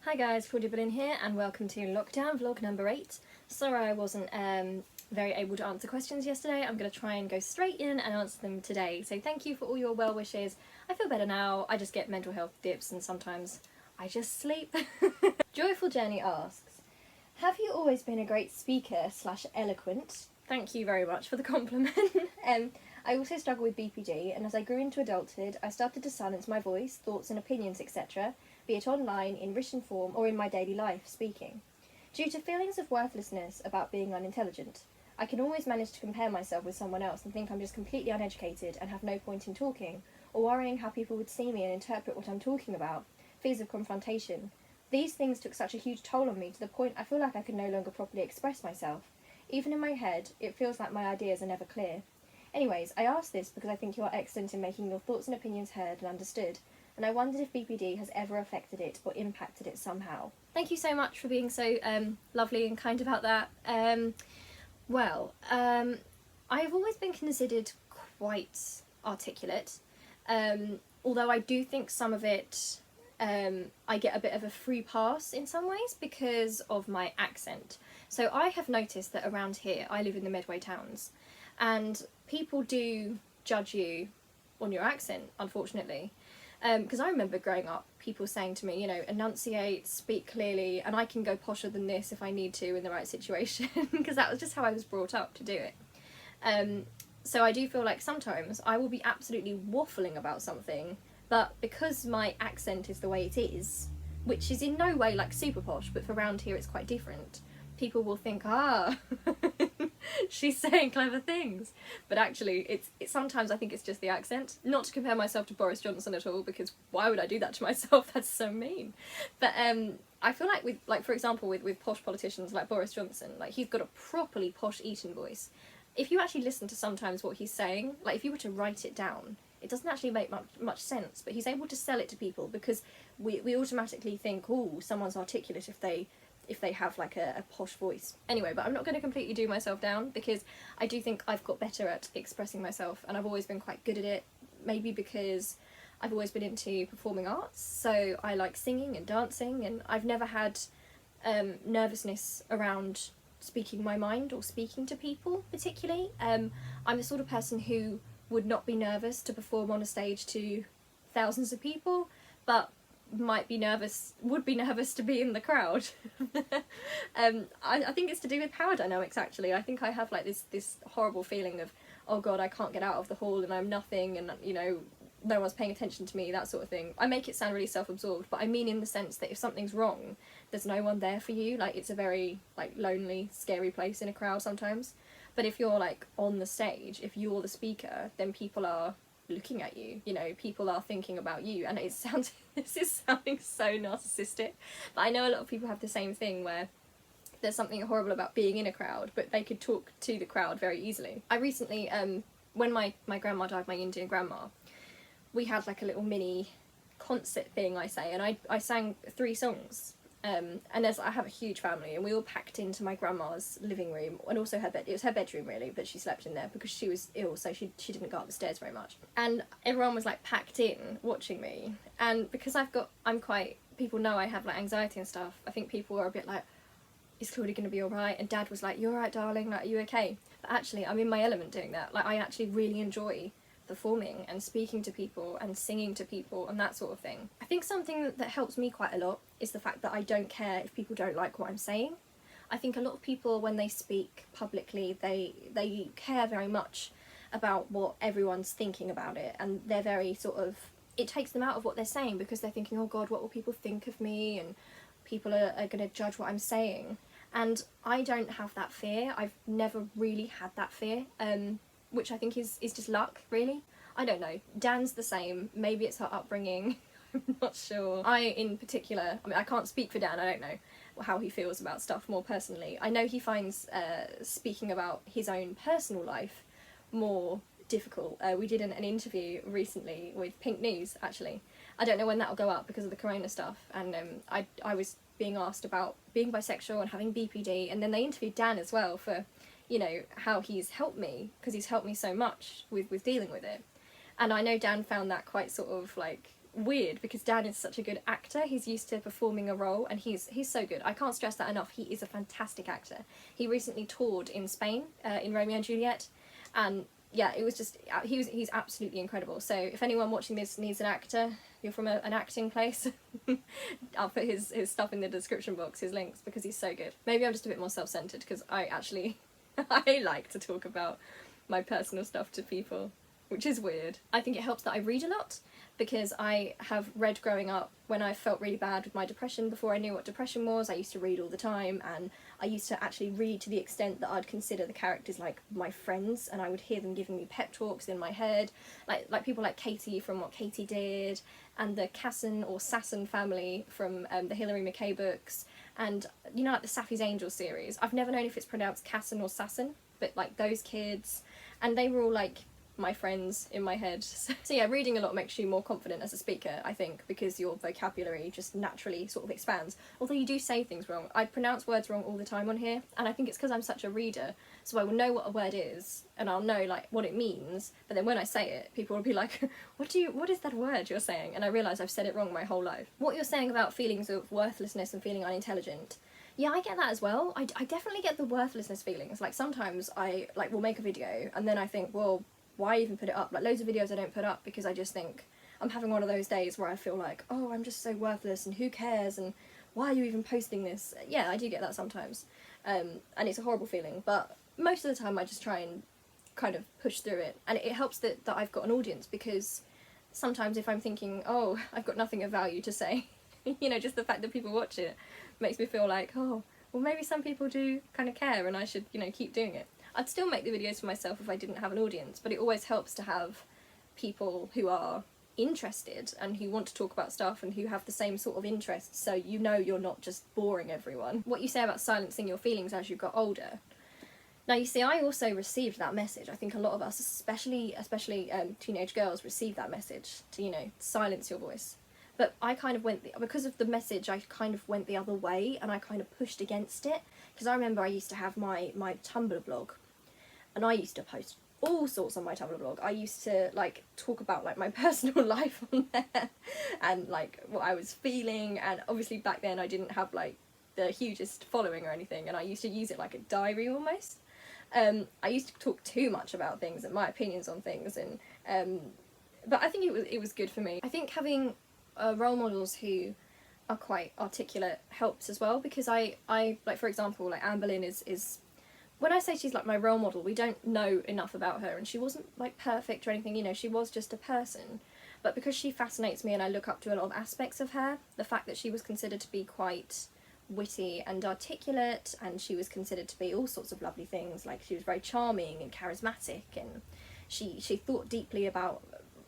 Hi guys, Claudia Boleyn here and welcome to lockdown vlog number 8. Sorry I wasn't very able to answer questions yesterday. I'm going to try and go straight in and answer them today. So thank you for all your well wishes. I feel better now. I just get mental health dips and sometimes I just sleep. Joyful Journey asks, have you always been a great speaker / eloquent? Thank you very much for the compliment. I also struggle with BPD, and as I grew into adulthood I started to silence my voice, thoughts and opinions, etc., be it online, in written form, or in my daily life, speaking. Due to feelings of worthlessness about being unintelligent, I can always manage to compare myself with someone else and think I'm just completely uneducated and have no point in talking, or worrying how people would see me and interpret what I'm talking about, fears of confrontation. These things took such a huge toll on me to the point I feel like I could no longer properly express myself. Even in my head, it feels like my ideas are never clear. Anyways, I ask this because I think you are excellent in making your thoughts and opinions heard and understood, and I wondered if BPD has ever affected it or impacted it somehow. Thank you so much for being so lovely and kind about that. I've always been considered quite articulate, although I do think some of it I get a bit of a free pass in some ways because of my accent. So I have noticed that around here, I live in the Medway towns, and people do judge you on your accent, unfortunately. Because I remember growing up, people saying to me, you know, enunciate, speak clearly, and I can go posher than this if I need to in the right situation, because that was just how I was brought up to do it. So I do feel like sometimes I will be absolutely waffling about something, but because my accent is the way it is, which is in no way like super posh, but for around here it's quite different, people will think, she's saying clever things. But actually, it's sometimes I think it's just the accent. Not to compare myself to Boris Johnson at all, because why would I do that to myself? That's so mean. But I feel like with for example, with posh politicians like Boris Johnson, like he's got a properly posh Eton voice. If you actually listen to sometimes what he's saying, like if you were to write it down, it doesn't actually make much sense, but he's able to sell it to people because we automatically think, oh, someone's articulate if they have like a posh voice. Anyway, but I'm not going to completely do myself down because I do think I've got better at expressing myself, and I've always been quite good at it, maybe because I've always been into performing arts, so I like singing and dancing, and I've never had nervousness around speaking my mind or speaking to people particularly. I'm the sort of person who would not be nervous to perform on a stage to thousands of people, but would be nervous to be in the crowd. I think it's to do with power dynamics actually. I think I have like this horrible feeling of, oh god, I can't get out of the hall and I'm nothing, and you know, no one's paying attention to me, that sort of thing. I make it sound really self-absorbed, but I mean in the sense that if something's wrong, there's no one there for you. Like it's a very like lonely, scary place in a crowd sometimes. But if you're like on the stage, if you're the speaker, then people are looking at you, you know, people are thinking about you, and it sounds, this is sounding so narcissistic, but I know a lot of people have the same thing where there's something horrible about being in a crowd, but they could talk to the crowd very easily. I recently, when my grandma died, my Indian grandma, we had like a little mini concert thing, I say, and I sang 3 songs. And I have a huge family, and we all packed into my grandma's living room, and also her bed. It was her bedroom really, but she slept in there because she was ill, so she didn't go up the stairs very much. And everyone was like packed in watching me, and because people know I have like anxiety and stuff, I think people were a bit like, is Claudia gonna be alright? And Dad was like, you're alright darling, like are you okay? But actually I'm in my element doing that. Like I actually really enjoy performing and speaking to people and singing to people and that sort of thing. I think something that helps me quite a lot is the fact that I don't care if people don't like what I'm saying. I think a lot of people, when they speak publicly, they care very much about what everyone's thinking about it, and they're very sort of, it takes them out of what they're saying because they're thinking, oh god, what will people think of me, and people are going to judge what I'm saying. And I don't have that fear. I've never really had that fear. Which I think is just luck, really. I don't know. Dan's the same. Maybe it's her upbringing. I'm not sure. I, in particular, I mean, I can't speak for Dan. I don't know how he feels about stuff more personally. I know he finds speaking about his own personal life more difficult. We did an interview recently with Pink News, actually. I don't know when that'll go up because of the corona stuff. And I was being asked about being bisexual and having BPD, and then they interviewed Dan as well for, you know, how he's helped me, because he's helped me so much with dealing with it. And I know Dan found that quite sort of like weird because Dan is such a good actor. He's used to performing a role, and he's so good. I can't stress that enough. He is a fantastic actor. He recently toured in Spain in Romeo and Juliet, and yeah, it was just he's absolutely incredible. So if anyone watching this needs an actor, you're from an acting place, I'll put his stuff in the description box, his links, because he's so good. Maybe I'm just a bit more self-centered because I actually I like to talk about my personal stuff to people, which is weird. I think it helps that I read a lot, because I have read growing up when I felt really bad with my depression. Before I knew what depression was, I used to read all the time, and I used to actually read to the extent that I'd consider the characters like my friends, and I would hear them giving me pep talks in my head, like people like Katie from What Katie Did, and the Casson or Sasson family from the Hilary McKay books, and you know, like the Safi's Angel series. I've never known if it's pronounced Casson or Sasson, but like those kids, and they were all like my friends in my head. So yeah, reading a lot makes you more confident as a speaker, I think, because your vocabulary just naturally sort of expands. Although you do say things wrong. I pronounce words wrong all the time on here, and I think it's because I'm such a reader, so I will know what a word is, and I'll know like what it means, but then when I say it, people will be like, what is that word you're saying? And I realise I've said it wrong my whole life. What you're saying about feelings of worthlessness and feeling unintelligent, yeah, I get that as well. I definitely get the worthlessness feelings. Like sometimes I like will make a video and then I think, well, why even put it up? Like loads of videos I don't put up because I just think I'm having one of those days where I feel like, oh, I'm just so worthless and who cares and why are you even posting this? Yeah, I do get that sometimes, and it's a horrible feeling, but most of the time I just try and kind of push through it, and it helps that I've got an audience, because sometimes if I'm thinking, oh, I've got nothing of value to say, you know, just the fact that people watch it makes me feel like, oh, well maybe some people do kind of care and I should, you know, keep doing it. I'd still make the videos for myself if I didn't have an audience, but it always helps to have people who are interested and who want to talk about stuff and who have the same sort of interests, so you know you're not just boring everyone. What you say about silencing your feelings as you got older. Now you see, I also received that message. I think a lot of us, especially teenage girls, receive that message to, you know, silence your voice. But I kind of because of the message, I kind of went the other way and I kind of pushed against it. Because I remember I used to have my Tumblr blog, and I used to post all sorts on my Tumblr blog. I used to like talk about like my personal life on there and like what I was feeling, and obviously back then I didn't have like the hugest following or anything, and I used to use it like a diary almost. I used to talk too much about things and my opinions on things, and but I think it was good for me. I think having role models who are quite articulate helps as well, because I like, for example, like Anne Boleyn is when I say she's like my role model, we don't know enough about her, and she wasn't like perfect or anything, you know, she was just a person, but because she fascinates me and I look up to a lot of aspects of her, the fact that she was considered to be quite witty and articulate, and she was considered to be all sorts of lovely things, like she was very charming and charismatic, and she thought deeply about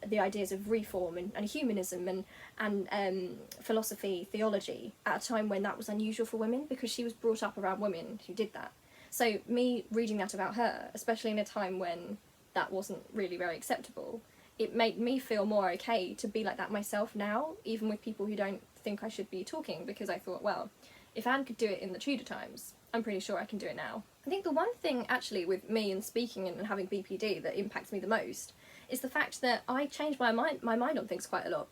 the ideas of reform and humanism and philosophy, theology, at a time when that was unusual for women, because she was brought up around women who did that. So me reading that about her, especially in a time when that wasn't really very acceptable, it made me feel more okay to be like that myself now, even with people who don't think I should be talking, because I thought, well, if Anne could do it in the Tudor times, I'm pretty sure I can do it now. I think the one thing actually with me and speaking and having BPD that impacts me the most is the fact that I change my mind on things quite a lot.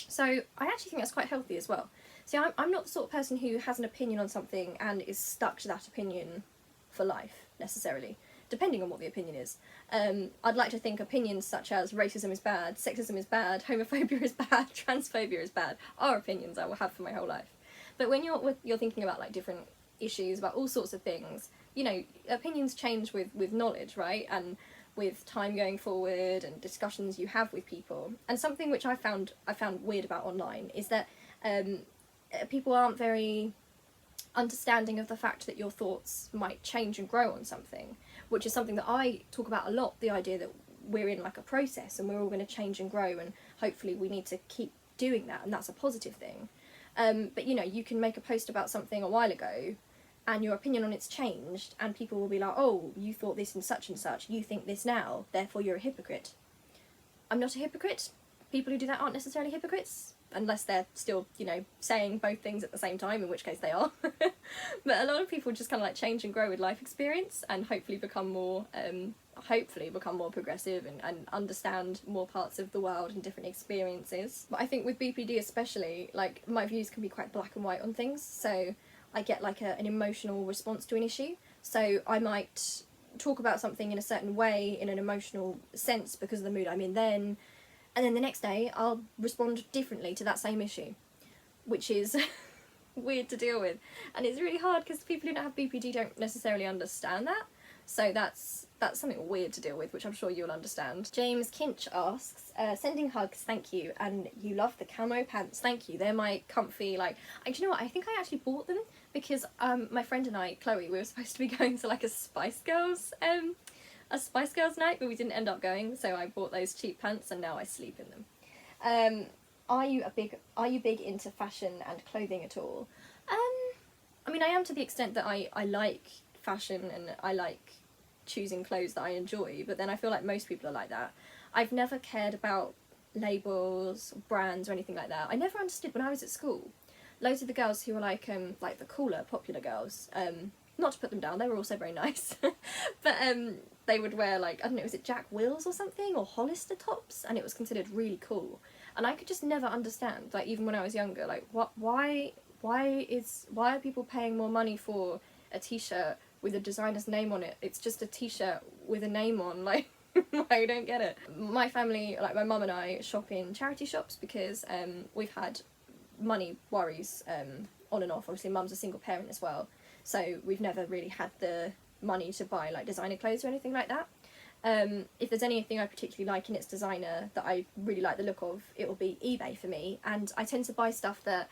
So I actually think that's quite healthy as well. See, I'm not the sort of person who has an opinion on something and is stuck to that opinion for life, necessarily, depending on what the opinion is. I'd like to think opinions such as racism is bad, sexism is bad, homophobia is bad, transphobia is bad, are opinions I will have for my whole life. But when you're thinking about like different issues, about all sorts of things, you know, opinions change with knowledge, right? And with time going forward and discussions you have with people. And something which I found weird about online is that people aren't very understanding of the fact that your thoughts might change and grow on something, which is something that I talk about a lot, the idea that we're in like a process and we're all going to change and grow, and hopefully we need to keep doing that, and that's a positive thing. But you know, you can make a post about something a while ago and your opinion on it's changed, and people will be like, oh, you thought this and such, you think this now, therefore you're a hypocrite. I'm not a hypocrite. People who do that aren't necessarily hypocrites, unless they're still, you know, saying both things at the same time, in which case they are. But a lot of people just kind of like change and grow with life experience and hopefully become more hopefully become more progressive and understand more parts of the world and different experiences. But I think with BPD especially, like, my views can be quite black and white on things, so I get like an emotional response to an issue. So I might talk about something in a certain way, in an emotional sense, because of the mood I'm in then, and then the next day I'll respond differently to that same issue, which is weird to deal with. And it's really hard because people who don't have BPD don't necessarily understand that. So that's something weird to deal with, which I'm sure you'll understand. James Kinch asks, sending hugs, thank you, and you love the camo pants, thank you. They're my comfy, like, and do you know what, I think I actually bought them because my friend and I, Chloe, we were supposed to be going to like a Spice Girls night, but we didn't end up going, so I bought those cheap pants and now I sleep in them. Are you big into fashion and clothing at all? I mean, I am to the extent that I like fashion and I like choosing clothes that I enjoy, but then I feel like most people are like that. I've never cared about labels, brands or anything like that. I never understood when I was at school. Loads of the girls who were like the cooler, popular girls, not to put them down, they were also very nice, but they would wear like, I don't know, was it Jack Wills or something, or Hollister tops, and it was considered really cool. And I could just never understand, like, even when I was younger, like, why are people paying more money for a t-shirt with a designer's name on it? It's just a t-shirt with a name on, like, I don't get it. My family, like my mum and I, shop in charity shops because we've had money worries on and off. Obviously mum's a single parent as well, so we've never really had the money to buy like designer clothes or anything like that. If there's anything I particularly like in its designer that I really like the look of, it will be eBay for me, and I tend to buy stuff that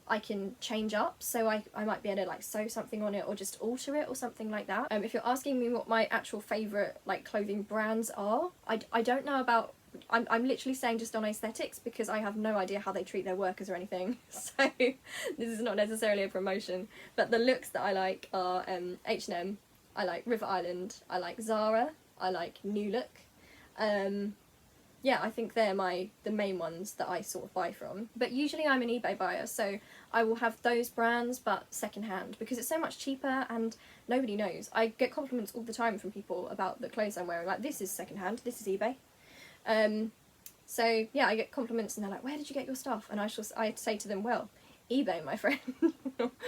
I can change up, so I might be able to like sew something on it or just alter it or something like that. If you're asking me what my actual favourite like clothing brands are, I don't know about, I'm literally saying just on aesthetics because I have no idea how they treat their workers or anything, so this is not necessarily a promotion, but the looks that I like are H&M, I like River Island, I like Zara, I like New Look. Yeah, I think they're the main ones that I sort of buy from. But usually I'm an eBay buyer, so I will have those brands but secondhand because it's so much cheaper and nobody knows. I get compliments all the time from people about the clothes I'm wearing, like, this is secondhand, this is eBay. So yeah, I get compliments and they're like, where did you get your stuff? And I say to them, well, eBay, my friend,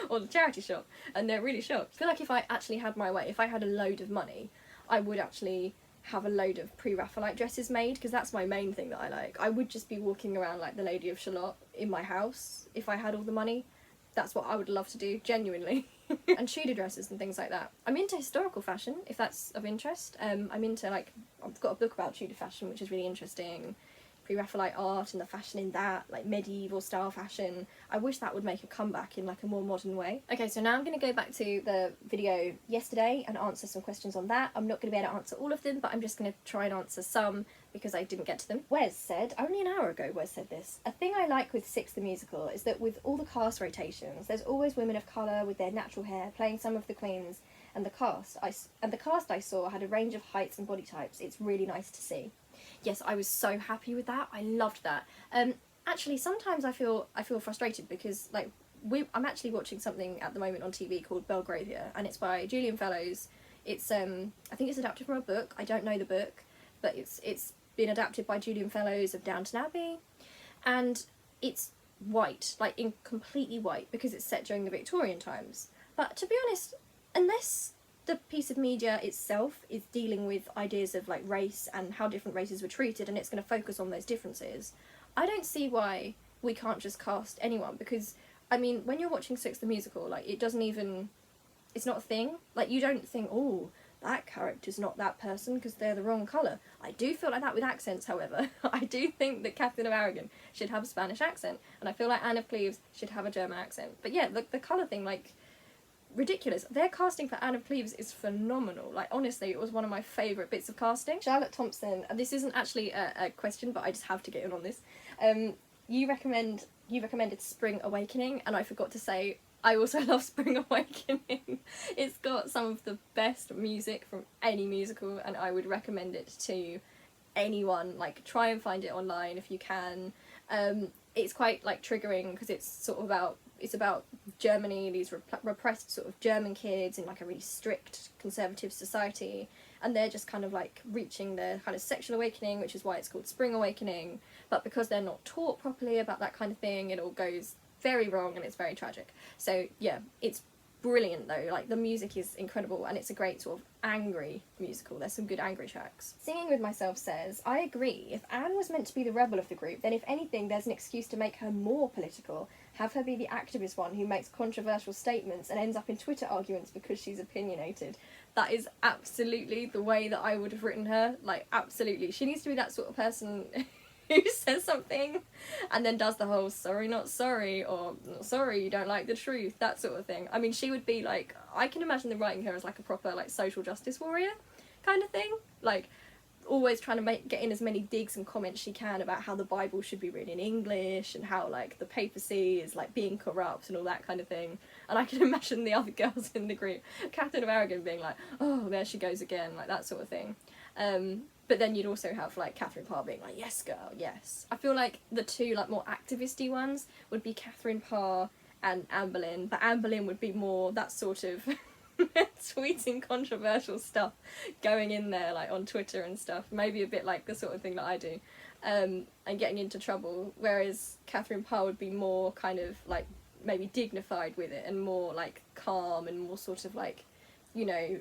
or the charity shop, and they're really shocked. I feel like if I actually had my way, if I had a load of money, I would actually have a load of pre-Raphaelite dresses made, because that's my main thing that I like. I would just be walking around like the Lady of Shalott in my house if I had all the money. That's what I would love to do, genuinely. And Tudor dresses and things like that. I'm into historical fashion, if that's of interest. I'm into, like, I've got a book about Tudor fashion which is really interesting. Pre-Raphaelite art and the fashion in that, like medieval style fashion. I wish that would make a comeback in like a more modern way. Okay, so now I'm going to go back to the video yesterday and answer some questions on that. I'm not going to be able to answer all of them, but I'm just going to try and answer some because I didn't get to them. Wes said, only an hour ago Wes said this, a thing I like with Six the Musical is that with all the cast rotations, there's always women of colour with their natural hair playing some of the queens, and the cast I saw had a range of heights and body types. It's really nice to see. Yes, I was so happy with that. I loved that. Actually, sometimes I feel frustrated because, like, I'm actually watching something at the moment on TV called Belgravia, and it's by Julian Fellows. It's I think it's adapted from a book. I don't know the book, but it's been adapted by Julian Fellows of Downton Abbey, and it's white, like in completely white, because it's set during the Victorian times. But to be honest, unless the piece of media itself is dealing with ideas of like race and how different races were treated, and it's going to focus on those differences, I don't see why we can't just cast anyone. Because I mean, when you're watching Six the Musical, like, it doesn't even, it's not a thing. Like, you don't think, oh, that character's not that person because they're the wrong colour. I do feel like that with accents, however. I do think that Catherine of Aragon should have a Spanish accent, and I feel like Anne of Cleves should have a German accent. But yeah, the colour thing, like, ridiculous. Their casting for Anne of Cleves is phenomenal. Like, honestly, it was one of my favourite bits of casting. Charlotte Thompson, and this isn't actually a question, but I just have to get in on this. You recommended Spring Awakening, and I forgot to say, I also love Spring Awakening. It's got some of the best music from any musical, and I would recommend it to anyone. Like, try and find it online if you can. It's quite, like, triggering because it's sort of about Germany, these repressed sort of German kids in like a really strict conservative society, and they're just kind of like reaching their kind of sexual awakening, which is why it's called Spring Awakening. But because they're not taught properly about that kind of thing, it all goes very wrong and it's very tragic. So yeah, it's brilliant though. Like, the music is incredible, and it's a great sort of angry musical. There's some good angry tracks. Singing With Myself says, I agree. If Anne was meant to be the rebel of the group, then if anything, there's an excuse to make her more political. Have her be the activist one who makes controversial statements and ends up in Twitter arguments because she's opinionated. That is absolutely the way that I would have written her. Like, absolutely. She needs to be that sort of person who says something and then does the whole sorry not sorry, or sorry you don't like the truth, that sort of thing. I mean, she would be like, I can imagine them writing her as like a proper like social justice warrior kind of thing, like always trying to get in as many digs and comments she can about how the Bible should be written in English and how like the papacy is like being corrupt and all that kind of thing. And I can imagine the other girls in the group, Catherine of Aragon, being like, oh, there she goes again, like that sort of thing. But then you'd also have like Catherine Parr being like, yes girl, yes. I feel like the two like more activisty ones would be Catherine Parr and Anne Boleyn, but Anne Boleyn would be more that sort of tweeting controversial stuff, going in there like on Twitter and stuff, maybe a bit like the sort of thing that I do, and getting into trouble, whereas Catherine Parr would be more kind of like maybe dignified with it and more like calm and more sort of like, you know,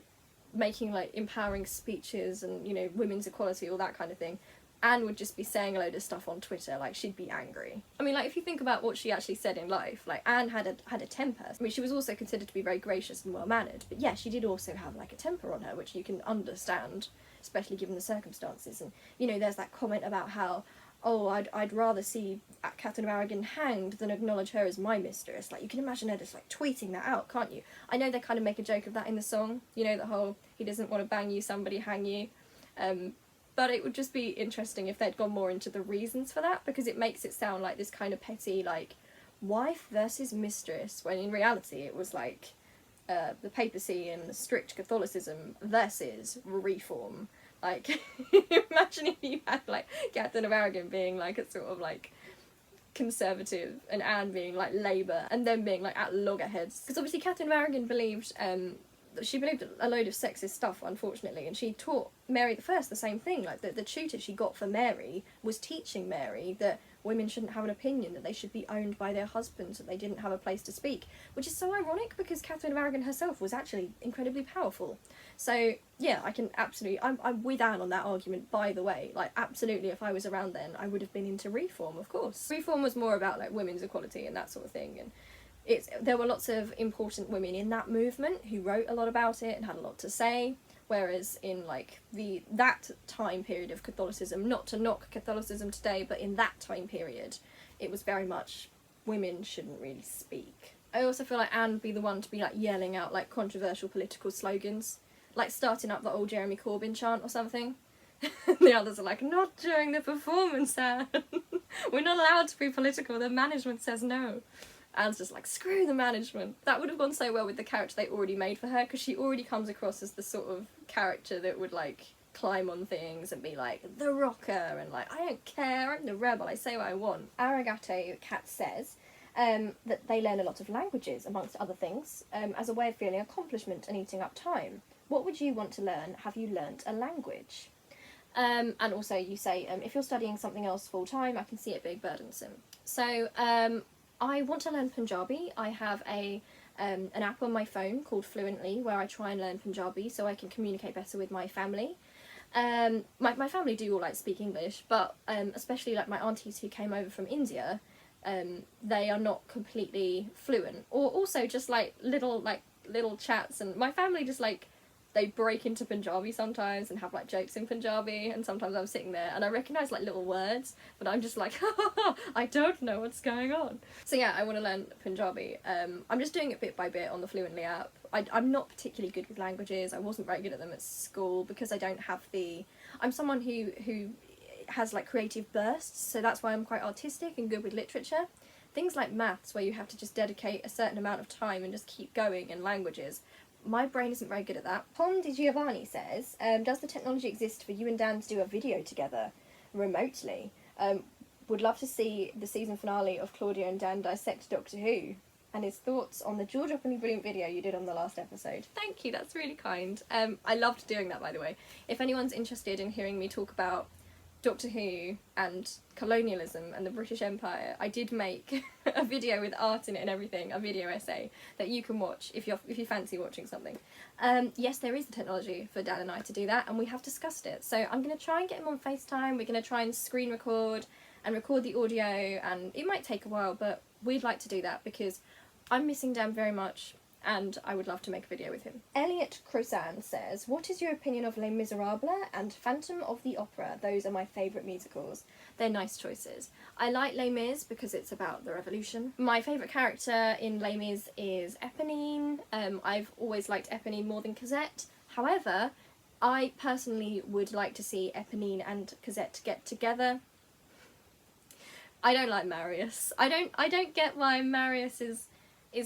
making like empowering speeches and, you know, women's equality, all that kind of thing. Anne would just be saying a load of stuff on Twitter, like she'd be angry. I mean, like if you think about what she actually said in life, like Anne had a temper. I mean, she was also considered to be very gracious and well-mannered, but yeah, she did also have like a temper on her, which you can understand, especially given the circumstances. And, you know, there's that comment about how, oh, I'd rather see Catherine of Aragon hanged than acknowledge her as my mistress. Like, you can imagine her just, like, tweeting that out, can't you? I know they kind of make a joke of that in the song, you know, the whole, he doesn't want to bang you, somebody hang you. But it would just be interesting if they'd gone more into the reasons for that, because it makes it sound like this kind of petty, like, wife versus mistress, when in reality it was, like, the papacy and the strict Catholicism versus reform. Like, imagine if you had, like, Catherine of Aragon being, like, a sort of, like, conservative, and Anne being, like, Labour, and then being, like, at loggerheads. Because obviously Catherine of Aragon believed, she believed a load of sexist stuff, unfortunately, and she taught Mary I the same thing. Like, the tutor she got for Mary was teaching Mary that women shouldn't have an opinion, that they should be owned by their husbands, that they didn't have a place to speak, which is so ironic because Catherine of Aragon herself was actually incredibly powerful. So, yeah, I can absolutely, I'm with Anne on that argument, by the way. Like, absolutely, if I was around then, I would have been into reform, of course. Reform was more about, like, women's equality and that sort of thing, and there were lots of important women in that movement who wrote a lot about it and had a lot to say, whereas in like that time period of Catholicism, not to knock Catholicism today, but in that time period, it was very much women shouldn't really speak. I also feel like Anne would be the one to be like yelling out like controversial political slogans, like starting up the old Jeremy Corbyn chant or something. The others are like, not during the performance, Anne. We're not allowed to be political, the management says no. Anne's just like, screw the management. That would have gone so well with the character they already made for her, because she already comes across as the sort of character that would like climb on things and be like, the rocker, and like, I don't care, I'm the rebel, I say what I want. Aragato Cat says that they learn a lot of languages, amongst other things, as a way of feeling accomplishment and eating up time. What would you want to learn? Have you learnt a language? And also you say, if you're studying something else full time, I can see it being burdensome. So, I want to learn Punjabi. I have an app on my phone called Fluently where I try and learn Punjabi so I can communicate better with my family. My family do all like speak English, but especially like my aunties who came over from India, they are not completely fluent. Or also just like little chats, and my family just like, they break into Punjabi sometimes and have like jokes in Punjabi, and sometimes I'm sitting there and I recognise like little words, but I'm just like, I don't know what's going on. So yeah, I want to learn Punjabi. I'm just doing it bit by bit on the Fluently app. I'm not particularly good with languages. I wasn't very good at them at school because I don't have I'm someone who has like creative bursts, so that's why I'm quite artistic and good with literature. Things like maths, where you have to just dedicate a certain amount of time and just keep going, and languages, my brain isn't very good at that. Tom Di Giovanni says, does the technology exist for you and Dan to do a video together remotely? Would love to see the season finale of Claudia and Dan dissect Doctor Who. and his thoughts on the jaw-droppingly brilliant video you did on the last episode. Thank you, that's really kind. I loved doing that, by the way. If anyone's interested in hearing me talk about Doctor Who and colonialism and the British Empire, I did make a video with art in it and everything, a video essay that you can watch if you fancy watching something. Yes, there is the technology for Dan and I to do that, and we have discussed it. So I'm going to try and get him on FaceTime. We're going to try and screen record and record the audio, and it might take a while, but we'd like to do that because I'm missing Dan very much, and I would love to make a video with him. Elliot Croissant says, what is your opinion of Les Miserables and Phantom of the Opera? Those are my favourite musicals. They're nice choices. I like Les Mis because it's about the revolution. My favourite character in Les Mis is Eponine. I've always liked Eponine more than Cosette. However, I personally would like to see Eponine and Cosette get together. I don't like Marius. I don't get why Marius is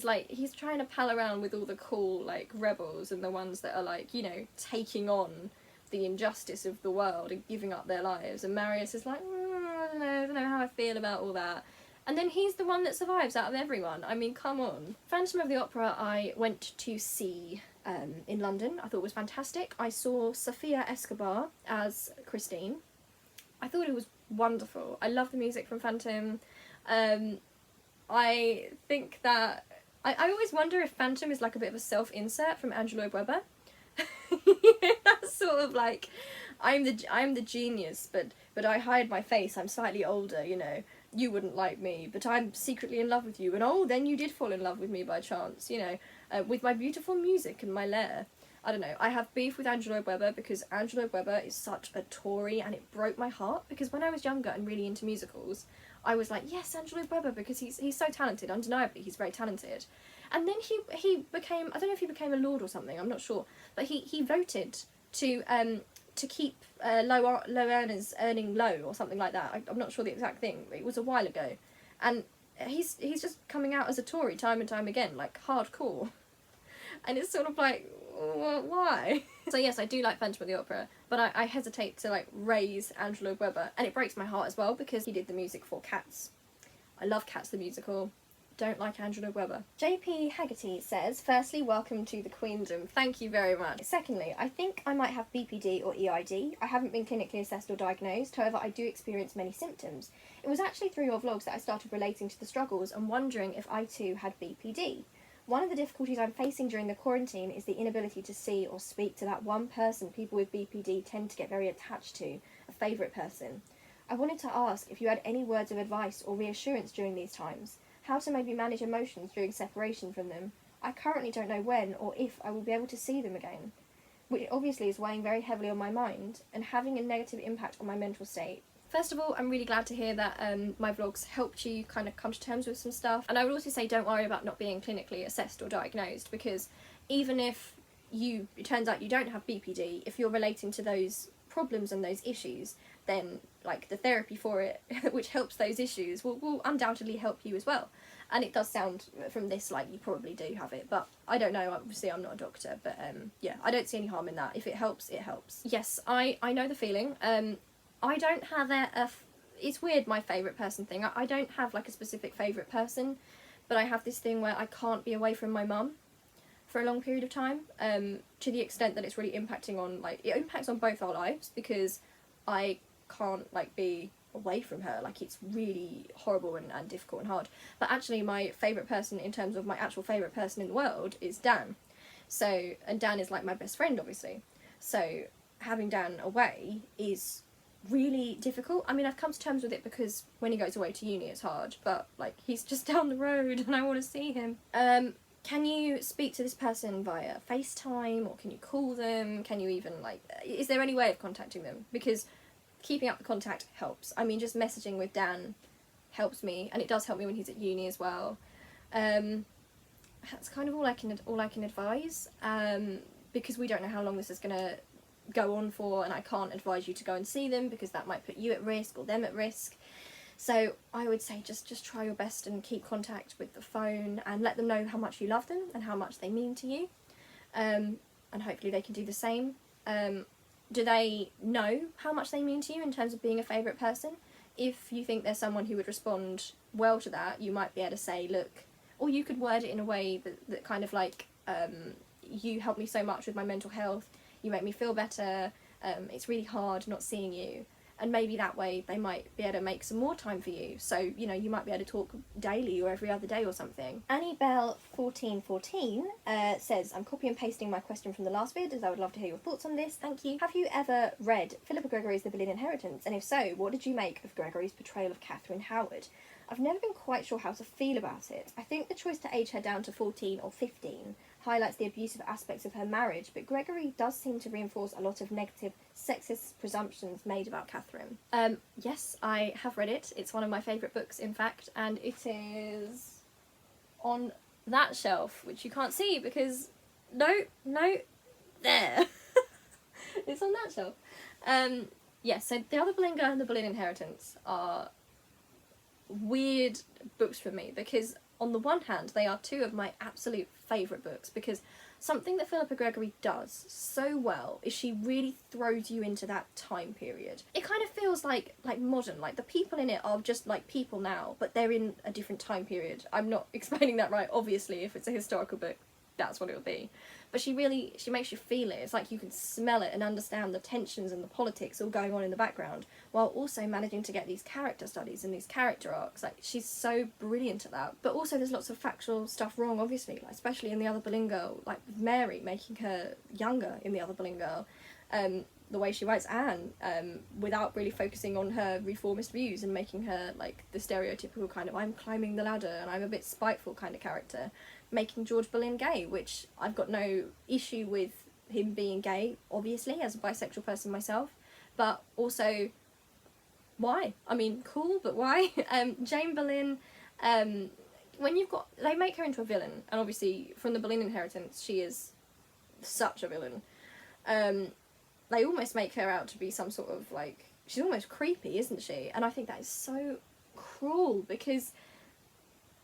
like, he's trying to pal around with all the cool, like, rebels and the ones that are, like, you know, taking on the injustice of the world and giving up their lives, and Marius is like, I don't know how I feel about all that. And then he's the one that survives out of everyone. I mean, come on. Phantom of the Opera I went to see in London. I thought it was fantastic. I saw Sofia Escobar as Christine. I thought it was wonderful. I love the music from Phantom. I think that I always wonder if Phantom is like a bit of a self-insert from Andrew Lloyd Webber. That's sort of like, I'm the genius, but I hide my face. I'm slightly older, you know. You wouldn't like me, but I'm secretly in love with you. And oh, then you did fall in love with me by chance, you know, with my beautiful music and my lair. I don't know, I have beef with Andrew Lloyd Webber because Andrew Lloyd Webber is such a Tory, and it broke my heart because when I was younger and really into musicals, I was like, yes, Andrew Lloyd Webber, because he's so talented, undeniably, he's very talented. And then he became, I don't know if he became a lord or something, I'm not sure, but he voted to keep low earners earning low or something like that. I'm not sure the exact thing, it was a while ago. And he's just coming out as a Tory time and time again, like hardcore. And it's sort of like, why? So yes, I do like Phantom of the Opera, but I hesitate to like raise Andrew Lloyd Webber, and it breaks my heart as well because he did the music for Cats. I love Cats the musical. Don't like Andrew Lloyd Webber. JP Haggerty says, firstly, welcome to the Queendom. Thank you very much. Secondly, I think I might have BPD or EID. I haven't been clinically assessed or diagnosed, however I do experience many symptoms. It was actually through your vlogs that I started relating to the struggles and wondering if I too had BPD. One of the difficulties I'm facing during the quarantine is the inability to see or speak to that one person people with BPD tend to get very attached to, a favourite person. I wanted to ask if you had any words of advice or reassurance during these times, how to maybe manage emotions during separation from them. I currently don't know when or if I will be able to see them again, which obviously is weighing very heavily on my mind and having a negative impact on my mental state. First of all, I'm really glad to hear that my vlogs helped you kind of come to terms with some stuff. And I would also say don't worry about not being clinically assessed or diagnosed, because even if it turns out you don't have BPD, if you're relating to those problems and those issues, then like the therapy for it, which helps those issues, will undoubtedly help you as well. And it does sound from this like you probably do have it, but I don't know, obviously I'm not a doctor, but yeah, I don't see any harm in that. If it helps, it helps. Yes, I know the feeling. I don't have it's weird, my favourite person thing. I don't have like a specific favourite person, but I have this thing where I can't be away from my mum for a long period of time, to the extent that it's really impacting on, like, it impacts on both our lives, because I can't like be away from her. Like, it's really horrible and difficult and hard. But actually my favourite person, in terms of my actual favourite person in the world, is Dan. So, and Dan is like my best friend, obviously. So having Dan away is really difficult. I mean, I've come to terms with it because when he goes away to uni it's hard, but like, he's just down the road and I want to see him. Can you speak to this person via FaceTime, or can you call them? Can you even like, is there any way of contacting them? Because keeping up the contact helps. I mean, just messaging with Dan helps me, and it does help me when he's at uni as well. That's kind of all I can advise, because we don't know how long this is gonna go on for, and I can't advise you to go and see them because that might put you at risk or them at risk. So I would say just try your best and keep contact with the phone, and let them know how much you love them and how much they mean to you, and hopefully they can do the same. Do they know how much they mean to you in terms of being a favourite person? If you think there's someone who would respond well to that, you might be able to say, look, or you could word it in a way that kind of like, you help me so much with my mental health, you make me feel better, it's really hard not seeing you. And maybe that way they might be able to make some more time for you. So, you know, you might be able to talk daily or every other day or something. Annie Bell 1414 says, I'm copy and pasting my question from the last vid, as I would love to hear your thoughts on this. Thank you. Have you ever read Philippa Gregory's The Boleyn Inheritance? And if so, what did you make of Gregory's portrayal of Catherine Howard? I've never been quite sure how to feel about it. I think the choice to age her down to 14 or 15 highlights the abusive aspects of her marriage, but Gregory does seem to reinforce a lot of negative sexist presumptions made about Catherine. Yes, I have read it. It's one of my favourite books, in fact, and it is on that shelf, which you can't see because... No, there. It's on that shelf. Yes, so The Other Boleyn Girl and The Boleyn Inheritance are weird books for me because on the one hand they are two of my absolute favourite books, because something that Philippa Gregory does so well is she really throws you into that time period. It kind of feels like modern, like the people in it are just like people now, but they're in a different time period. I'm not explaining that right, obviously. If it's a historical book, that's what it would be. But she makes you feel it. It's like you can smell it and understand the tensions and the politics all going on in the background, while also managing to get these character studies and these character arcs. Like, she's so brilliant at that. But also there's lots of factual stuff wrong, obviously, like especially in The Other Boleyn Girl, like with Mary making her younger in The Other Boleyn Girl. The way she writes Anne, without really focusing on her reformist views and making her like the stereotypical kind of I'm climbing the ladder and I'm a bit spiteful kind of character. Making George Boleyn gay, which I've got no issue with him being gay, obviously, as a bisexual person myself, but also, why? I mean, cool, but why? Jane Boleyn, when you've got... They make her into a villain, and obviously, from the Boleyn Inheritance, she is such a villain. They almost make her out to be some sort of, like... She's almost creepy, isn't she? And I think that is so cruel, because...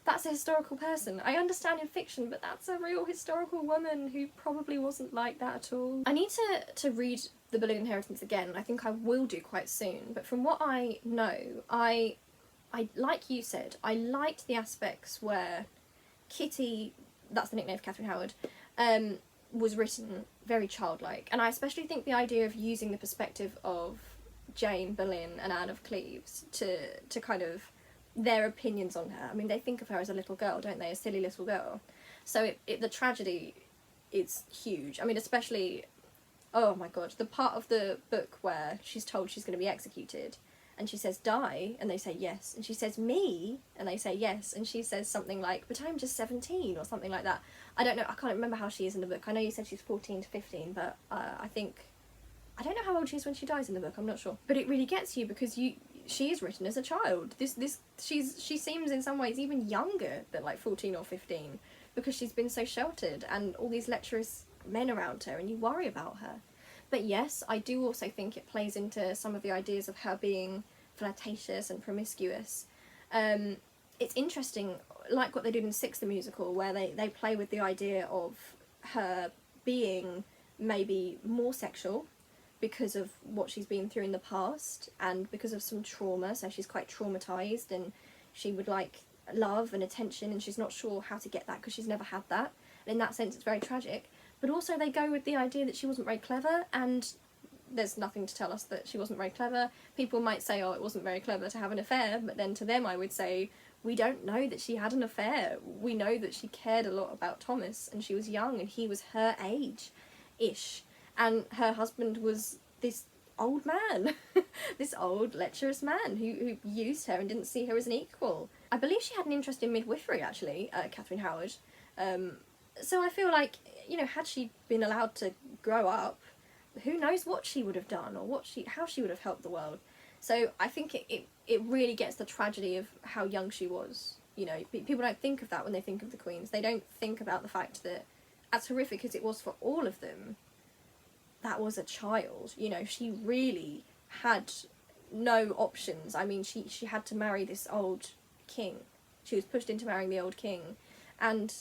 That's a historical person. I understand in fiction, but that's a real historical woman who probably wasn't like that at all. I need to read The Boleyn Inheritance again, and I think I will do quite soon. But from what I know, I like you said, I liked the aspects where Kitty, that's the nickname of Catherine Howard, was written very childlike. And I especially think the idea of using the perspective of Jane Boleyn and Anne of Cleves to kind of... their opinions on her. I mean, they think of her as a little girl, don't they? A silly little girl. So the tragedy is huge. I mean, especially, oh my god, the part of the book where she's told she's going to be executed, and she says, die, and they say yes, and she says, me, and they say yes, and she says something like, but I'm just 17, or something like that. I don't know, I can't remember how she is in the book. I know you said she's 14 to 15, but I don't know how old she is when she dies in the book, I'm not sure. But it really gets you, because she is written as a child. She seems in some ways even younger than like 14 or 15, because she's been so sheltered and all these lecherous men around her, and you worry about her. But yes, I do also think it plays into some of the ideas of her being flirtatious and promiscuous. It's interesting, like what they did in Six the Musical, where they play with the idea of her being maybe more sexual because of what she's been through in the past and because of some trauma, so she's quite traumatised and she would like love and attention, and she's not sure how to get that because she's never had that. And in that sense it's very tragic. But also they go with the idea that she wasn't very clever, and there's nothing to tell us that she wasn't very clever. People might say, oh, it wasn't very clever to have an affair, but then to them I would say, we don't know that she had an affair. We know that she cared a lot about Thomas, and she was young and he was her age-ish. And her husband was this old man, this old lecherous man who used her and didn't see her as an equal. I believe she had an interest in midwifery, actually, Catherine Howard. So I feel like, you know, had she been allowed to grow up, who knows what she would have done or how she would have helped the world. So I think it really gets the tragedy of how young she was. You know, people don't think of that when they think of the Queens. They don't think about the fact that, as horrific as it was for all of them, that was a child. You know, she really had no options. I mean, she had to marry this old king. She was pushed into marrying the old king, and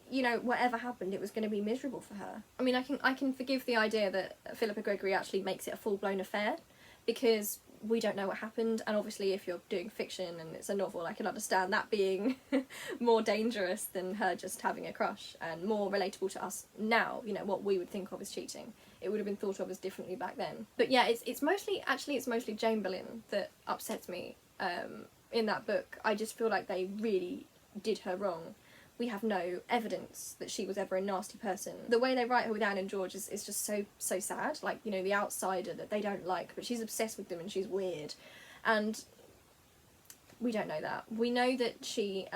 you know, whatever happened, it was going to be miserable for her. I mean, I can forgive the idea that Philippa Gregory actually makes it a full-blown affair, because we don't know what happened, and obviously if you're doing fiction and it's a novel, I can understand that being more dangerous than her just having a crush, and more relatable to us now, you know, what we would think of as cheating. It would have been thought of as differently back then. But yeah, it's mostly Jane Boleyn that upsets me in that book. I just feel like they really did her wrong. We have no evidence that she was ever a nasty person. The way they write her with Anne and George is just so sad. Like, you know, the outsider that they don't like, but she's obsessed with them and she's weird. And we don't know that. We know that she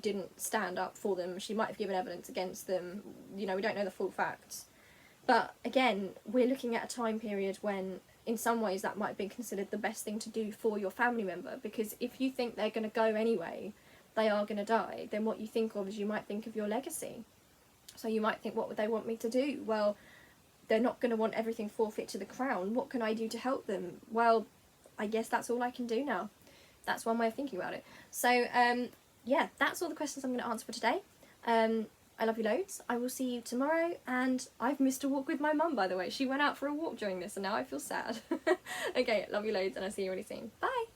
didn't stand up for them. She might have given evidence against them. You know, we don't know the full facts. But again, we're looking at a time period when, in some ways, that might have been considered the best thing to do for your family member. Because if you think they're going to go anyway, they are going to die, then what you think of is you might think of your legacy. So you might think, what would they want me to do? Well, they're not going to want everything forfeit to the crown. What can I do to help them? Well, I guess that's all I can do now. That's one way of thinking about it. So, yeah, that's all the questions I'm going to answer for today. I love you loads. I will see you tomorrow, and I've missed a walk with my mum, by the way. She went out for a walk during this, and now I feel sad. Okay, love you loads, and I'll see you really soon. Bye!